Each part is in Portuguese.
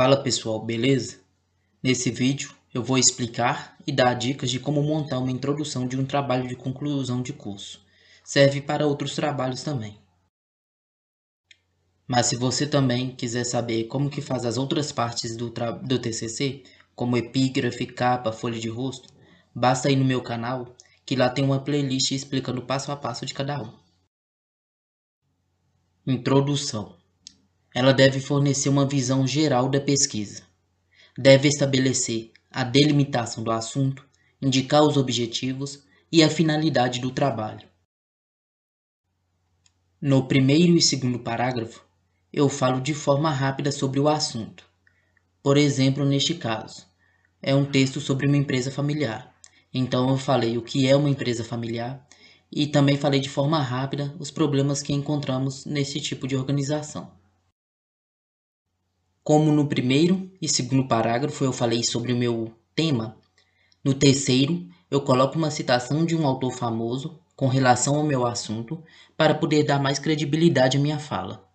Fala pessoal, beleza? Nesse vídeo eu vou explicar e dar dicas de como montar uma introdução de um trabalho de conclusão de curso. Serve para outros trabalhos também. Mas se você também quiser saber como que faz as outras partes do TCC, como epígrafe, capa, folha de rosto, basta ir no meu canal, que lá tem uma playlist explicando passo a passo de cada um. Introdução. Ela deve fornecer uma visão geral da pesquisa. Deve estabelecer a delimitação do assunto, indicar os objetivos e a finalidade do trabalho. No primeiro e segundo parágrafo, eu falo de forma rápida sobre o assunto. Por exemplo, neste caso, é um texto sobre uma empresa familiar. Então eu falei o que é uma empresa familiar e também falei de forma rápida os problemas que encontramos nesse tipo de organização. Como no primeiro e segundo parágrafo eu falei sobre o meu tema, no terceiro eu coloco uma citação de um autor famoso com relação ao meu assunto para poder dar mais credibilidade à minha fala.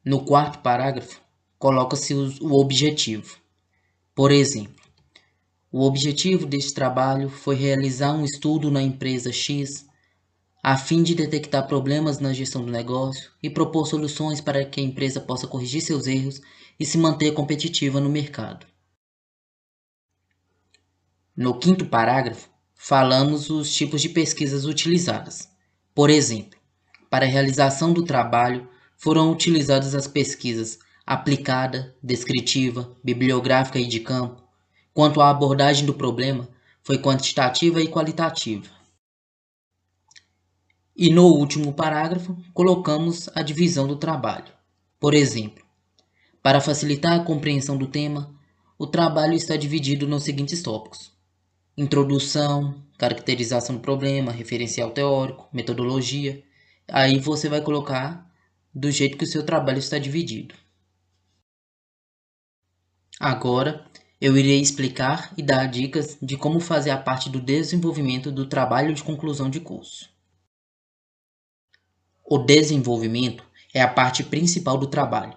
No quarto parágrafo, coloca-se o objetivo. Por exemplo, o objetivo deste trabalho foi realizar um estudo na empresa X a fim de detectar problemas na gestão do negócio e propor soluções para que a empresa possa corrigir seus erros e se manter competitiva no mercado. No quinto parágrafo, falamos os tipos de pesquisas utilizadas. Por exemplo, para a realização do trabalho foram utilizadas as pesquisas aplicada, descritiva, bibliográfica e de campo. Quanto à abordagem do problema, foi quantitativa e qualitativa. E no último parágrafo, colocamos a divisão do trabalho. Por exemplo, para facilitar a compreensão do tema, o trabalho está dividido nos seguintes tópicos: introdução, caracterização do problema, referencial teórico, metodologia. Aí você vai colocar do jeito que o seu trabalho está dividido. Agora, eu irei explicar e dar dicas de como fazer a parte do desenvolvimento do trabalho de conclusão de curso. O desenvolvimento é a parte principal do trabalho.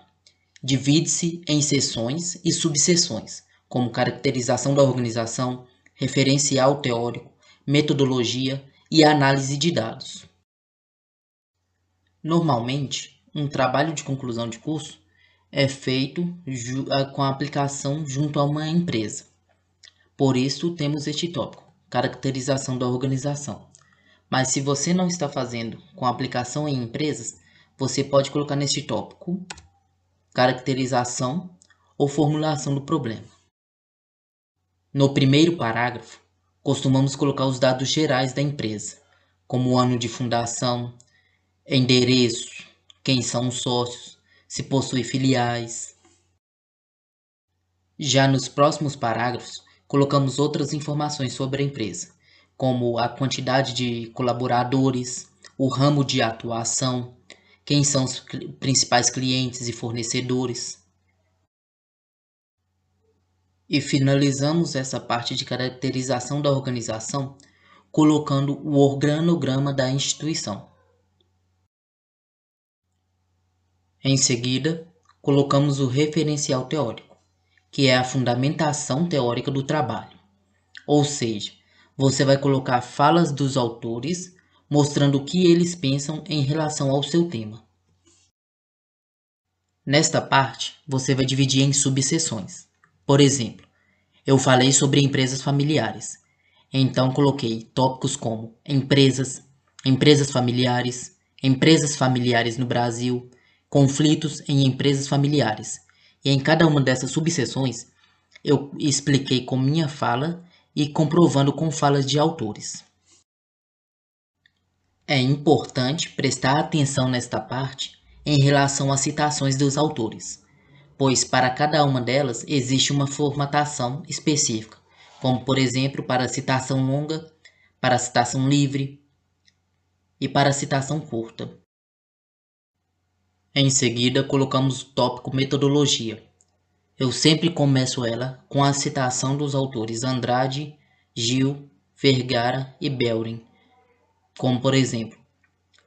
Divide-se em seções e subseções, como caracterização da organização, referencial teórico, metodologia e análise de dados. Normalmente, um trabalho de conclusão de curso é feito com a aplicação junto a uma empresa. Por isso, temos este tópico, caracterização da organização. Mas se você não está fazendo com aplicação em empresas, você pode colocar neste tópico, caracterização ou formulação do problema. No primeiro parágrafo, costumamos colocar os dados gerais da empresa, como o ano de fundação, endereço, quem são os sócios, se possui filiais. Já nos próximos parágrafos, colocamos outras informações sobre a empresa, como a quantidade de colaboradores, o ramo de atuação, quem são os principais clientes e fornecedores. E finalizamos essa parte de caracterização da organização colocando o organograma da instituição. Em seguida, colocamos o referencial teórico, que é a fundamentação teórica do trabalho. Ou seja, você vai colocar falas dos autores mostrando o que eles pensam em relação ao seu tema. Nesta parte, você vai dividir em subseções. Por exemplo, eu falei sobre empresas familiares. Então coloquei tópicos como empresas, empresas familiares no Brasil, conflitos em empresas familiares. E em cada uma dessas subseções, eu expliquei com minha fala e comprovando com falas de autores. É importante prestar atenção nesta parte em relação às citações dos autores, pois para cada uma delas existe uma formatação específica, como por exemplo para a citação longa, para a citação livre e para a citação curta. Em seguida, colocamos o tópico metodologia. Eu sempre começo ela com a citação dos autores Andrade, Gil, Vergara e Belring, como por exemplo,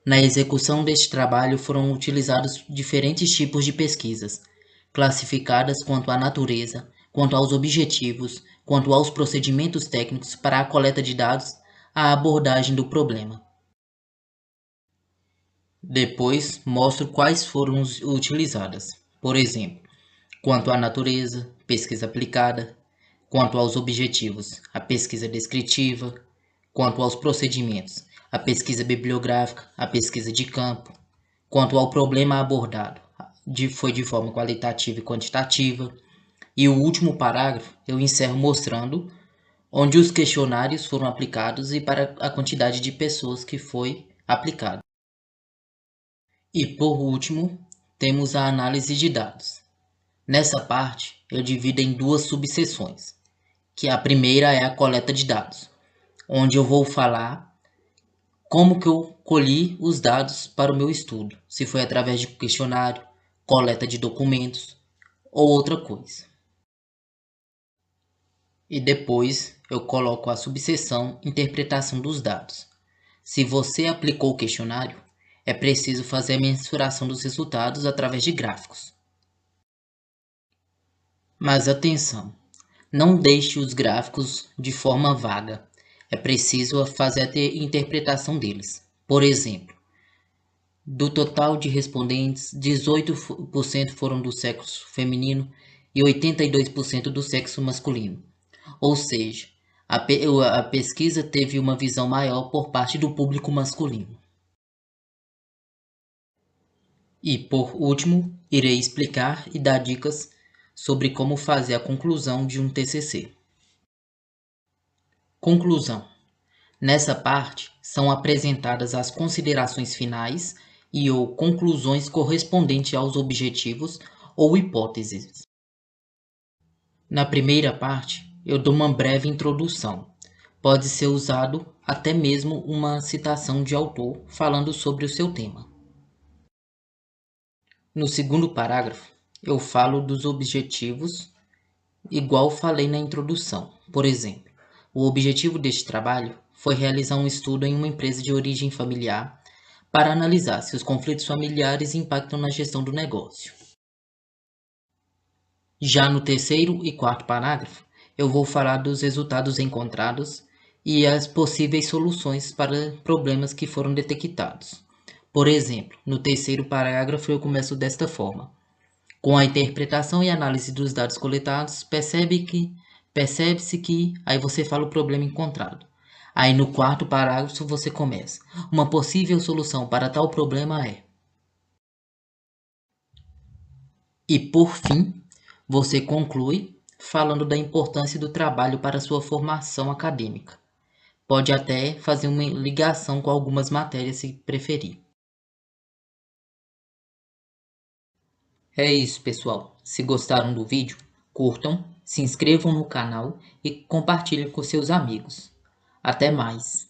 Na execução deste trabalho foram utilizados diferentes tipos de pesquisas, classificadas quanto à natureza, quanto aos objetivos, quanto aos procedimentos técnicos para a coleta de dados, a abordagem do problema. Depois, mostro quais foram utilizadas. Por exemplo, quanto à natureza, pesquisa aplicada; quanto aos objetivos, a pesquisa descritiva; quanto aos procedimentos, a pesquisa bibliográfica, a pesquisa de campo; quanto ao problema abordado, foi de forma qualitativa e quantitativa. E o último parágrafo eu encerro mostrando onde os questionários foram aplicados e para a quantidade de pessoas que foi aplicado. E por último, temos a análise de dados. Nessa parte, eu divido em duas subseções, que a primeira é a coleta de dados, onde eu vou falar como que eu colhi os dados para o meu estudo, se foi através de questionário, coleta de documentos ou outra coisa. E depois eu coloco a subseção interpretação dos dados. Se você aplicou o questionário, é preciso fazer a mensuração dos resultados através de gráficos. Mas atenção, não deixe os gráficos de forma vaga. É preciso fazer a interpretação deles. Por exemplo, do total de respondentes, 18% foram do sexo feminino e 82% do sexo masculino. Ou seja, a pesquisa teve uma visão maior por parte do público masculino. E, por último, irei explicar e dar dicas sobre como fazer a conclusão de um TCC. Conclusão. Nessa parte, são apresentadas as considerações finais e/ou conclusões correspondentes aos objetivos ou hipóteses. Na primeira parte, eu dou uma breve introdução. Pode ser usado até mesmo uma citação de autor falando sobre o seu tema. No segundo parágrafo, eu falo dos objetivos, igual falei na introdução. Por exemplo, o objetivo deste trabalho foi realizar um estudo em uma empresa de origem familiar para analisar se os conflitos familiares impactam na gestão do negócio. Já no terceiro e quarto parágrafo, eu vou falar dos resultados encontrados e as possíveis soluções para problemas que foram detectados. Por exemplo, no terceiro parágrafo eu começo desta forma: com a interpretação e análise dos dados coletados, percebe-se que, aí você fala o problema encontrado. Aí no quarto parágrafo você começa: uma possível solução para tal problema é. E por fim, você conclui falando da importância do trabalho para sua formação acadêmica. Pode até fazer uma ligação com algumas matérias se preferir. É isso, pessoal. Se gostaram do vídeo, curtam, se inscrevam no canal e compartilhem com seus amigos. Até mais!